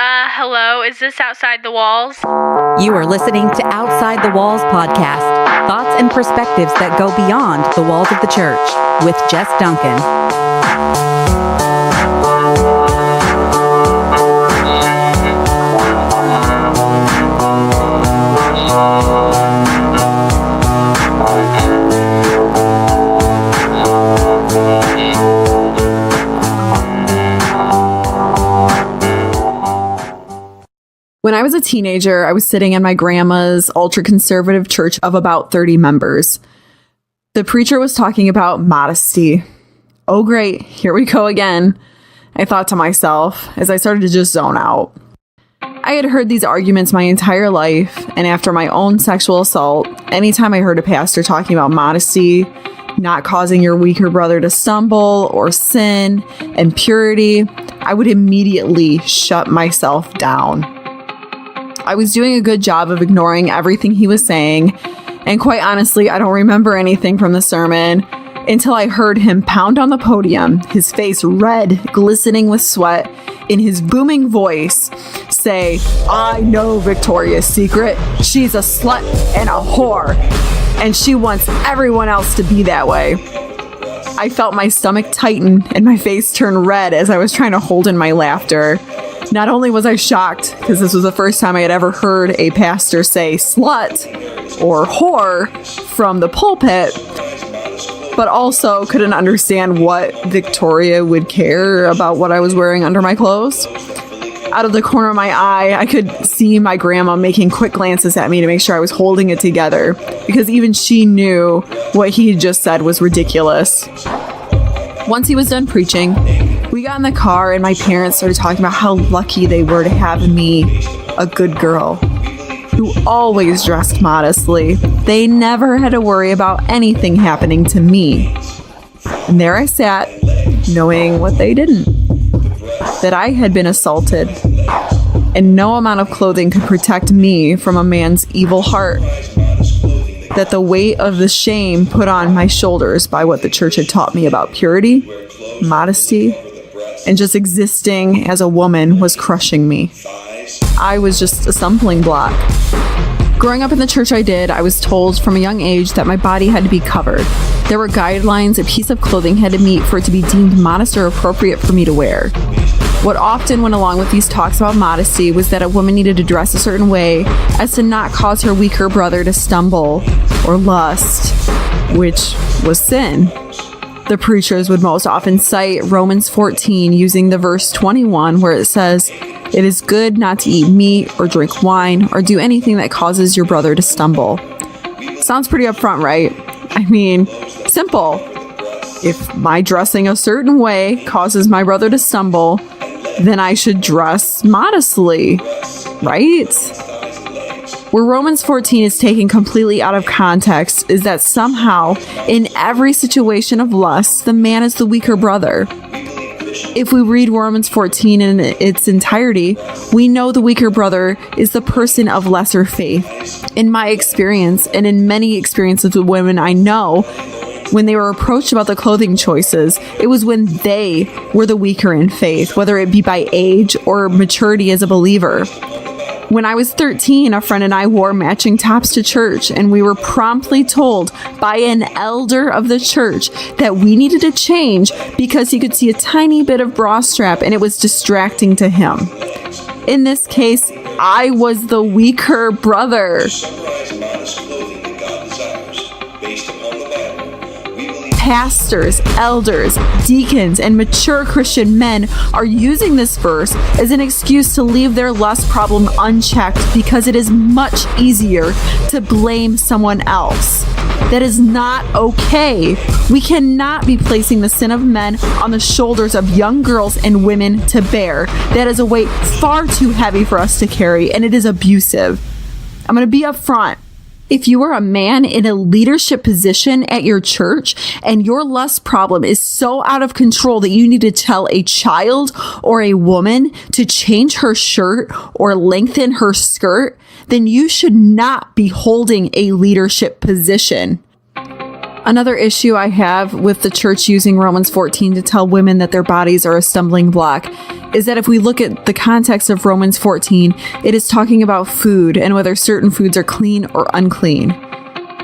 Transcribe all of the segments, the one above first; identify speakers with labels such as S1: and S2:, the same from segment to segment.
S1: Hello, is this Outside the Walls?
S2: You are listening to Outside the Walls podcast, thoughts and perspectives that go beyond the walls of the church, with Jess Duncan.
S3: When I was a teenager, I was sitting in my grandma's ultra-conservative church of about 30 members. The preacher was talking about modesty. Oh, great. Here we go again, I thought to myself as I started to just zone out. I had heard these arguments my entire life, and after my own sexual assault, anytime I heard a pastor talking about modesty, not causing your weaker brother to stumble or sin, and purity, I would immediately shut myself down. I was doing a good job of ignoring everything he was saying, and quite honestly, I don't remember anything from the sermon until I heard him pound on the podium, his face red, glistening with sweat, in his booming voice, say, "I know Victoria's Secret. She's a slut and a whore, and she wants everyone else to be that way." I felt my stomach tighten and my face turn red as I was trying to hold in my laughter. Not only was I shocked, because this was the first time I had ever heard a pastor say slut or whore from the pulpit, but also couldn't understand what Victoria would care about what I was wearing under my clothes. Out of the corner of my eye, I could see my grandma making quick glances at me to make sure I was holding it together, because even she knew what he had just said was ridiculous. Once he was done preaching, we got in the car and my parents started talking about how lucky they were to have me, a good girl, who always dressed modestly. They never had to worry about anything happening to me. And there I sat, knowing what they didn't, that I had been assaulted, and no amount of clothing could protect me from a man's evil heart. That the weight of the shame put on my shoulders by what the church had taught me about purity, modesty, and just existing as a woman was crushing me. I was just a stumbling block. Growing up in the church I did, I was told from a young age that my body had to be covered. There were guidelines a piece of clothing had to meet for it to be deemed modest or appropriate for me to wear. What often went along with these talks about modesty was that a woman needed to dress a certain way as to not cause her weaker brother to stumble or lust, which was sin. The preachers would most often cite Romans 14 using the verse 21 where it says, "It is good not to eat meat or drink wine or do anything that causes your brother to stumble." Sounds pretty upfront, right? I mean, simple. If my dressing a certain way causes my brother to stumble, then I should dress modestly, right? Where Romans 14 is taken completely out of context is that somehow, in every situation of lust, the man is the weaker brother. If we read Romans 14 in its entirety, we know the weaker brother is the person of lesser faith. In my experience, and in many experiences with women I know, when they were approached about the clothing choices, it was when they were the weaker in faith, whether it be by age or maturity as a believer. When I was 13, a friend and I wore matching tops to church, and we were promptly told by an elder of the church that we needed to change because he could see a tiny bit of bra strap and it was distracting to him. In this case, I was the weaker brother. Pastors, elders, deacons, and mature Christian men are using this verse as an excuse to leave their lust problem unchecked because it is much easier to blame someone else. That is not okay. We cannot be placing the sin of men on the shoulders of young girls and women to bear. That is a weight far too heavy for us to carry, and it is abusive. I'm going to be upfront. If you are a man in a leadership position at your church and your lust problem is so out of control that you need to tell a child or a woman to change her shirt or lengthen her skirt, then you should not be holding a leadership position. Another issue I have with the church using Romans 14 to tell women that their bodies are a stumbling block is that if we look at the context of Romans 14, it is talking about food and whether certain foods are clean or unclean.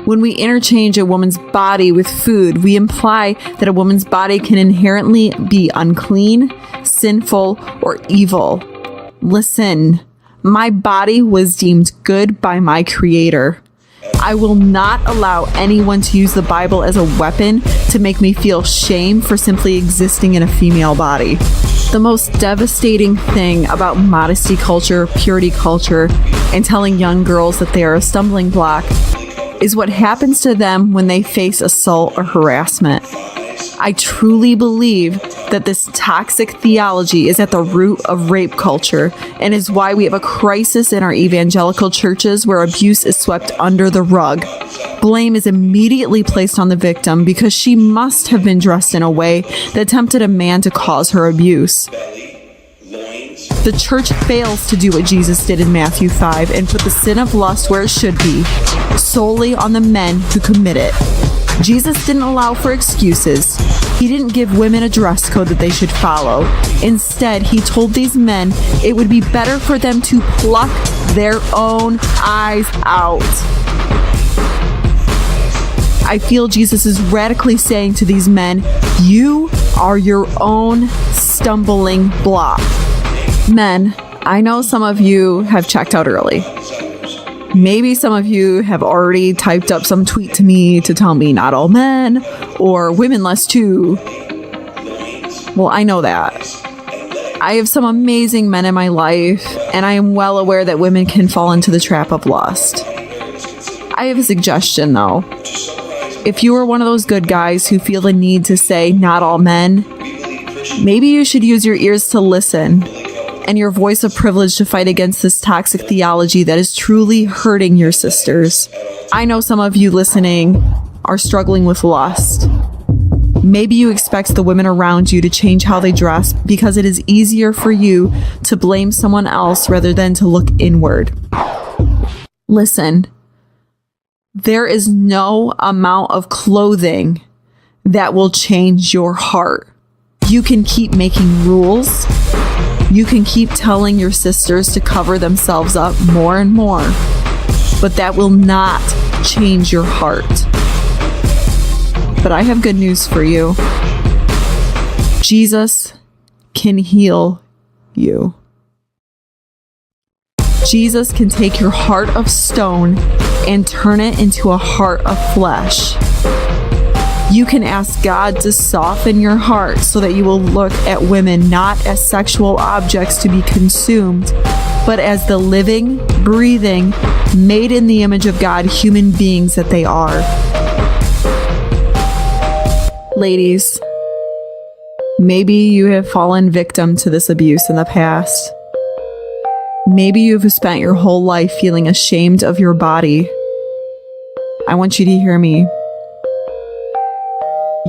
S3: When we interchange a woman's body with food, we imply that a woman's body can inherently be unclean, sinful, or evil. Listen, my body was deemed good by my Creator. I will not allow anyone to use the Bible as a weapon to make me feel shame for simply existing in a female body. The most devastating thing about modesty culture, purity culture, and telling young girls that they are a stumbling block is what happens to them when they face assault or harassment. I truly believe that this toxic theology is at the root of rape culture and is why we have a crisis in our evangelical churches where abuse is swept under the rug. Blame is immediately placed on the victim because she must have been dressed in a way that tempted a man to cause her abuse. The church fails to do what Jesus did in Matthew 5 and put the sin of lust where it should be, solely on the men who commit it. Jesus didn't allow for excuses. He didn't give women a dress code that they should follow. Instead, he told these men it would be better for them to pluck their own eyes out. I feel Jesus is radically saying to these men, you are your own stumbling block. Men, I know some of you have checked out early. Maybe some of you have already typed up some tweet to me to tell me not all men or women less too. Well, I know that. I have some amazing men in my life, and I am well aware that women can fall into the trap of lust. I have a suggestion though. If you are one of those good guys who feel the need to say not all men, maybe you should use your ears to listen and your voice of privilege to fight against this toxic theology that is truly hurting your sisters. I know some of you listening are struggling with lust. Maybe you expect the women around you to change how they dress because it is easier for you to blame someone else rather than to look inward. Listen, there is no amount of clothing that will change your heart. You can keep making rules. You can keep telling your sisters to cover themselves up more and more, but that will not change your heart. But I have good news for you. Jesus can heal you. Jesus can take your heart of stone and turn it into a heart of flesh. You can ask God to soften your heart so that you will look at women not as sexual objects to be consumed, but as the living, breathing, made in the image of God human beings that they are. Ladies, maybe you have fallen victim to this abuse in the past. Maybe you've spent your whole life feeling ashamed of your body. I want you to hear me.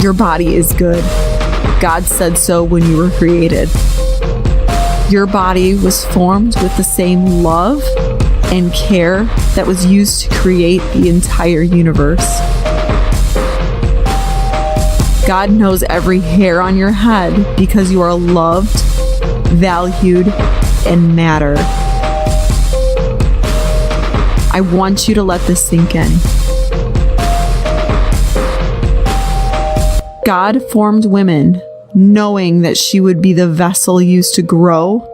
S3: Your body is good. God said so when you were created. Your body was formed with the same love and care that was used to create the entire universe. God knows every hair on your head because you are loved, valued, and matter. I want you to let this sink in. God formed women knowing that she would be the vessel used to grow,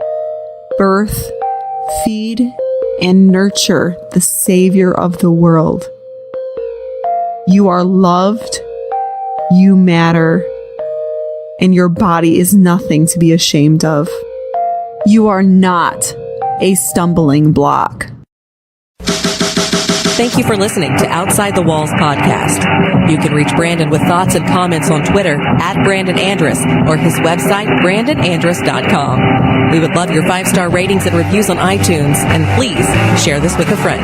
S3: birth, feed, and nurture the Savior of the world. You are loved, you matter, and your body is nothing to be ashamed of. You are not a stumbling block.
S2: Thank you for listening to Outside the Walls podcast. You can reach Brandon with thoughts and comments on Twitter at Brandon Andress or his website, brandonandress.com. We would love your 5-star ratings and reviews on iTunes, and please share this with a friend.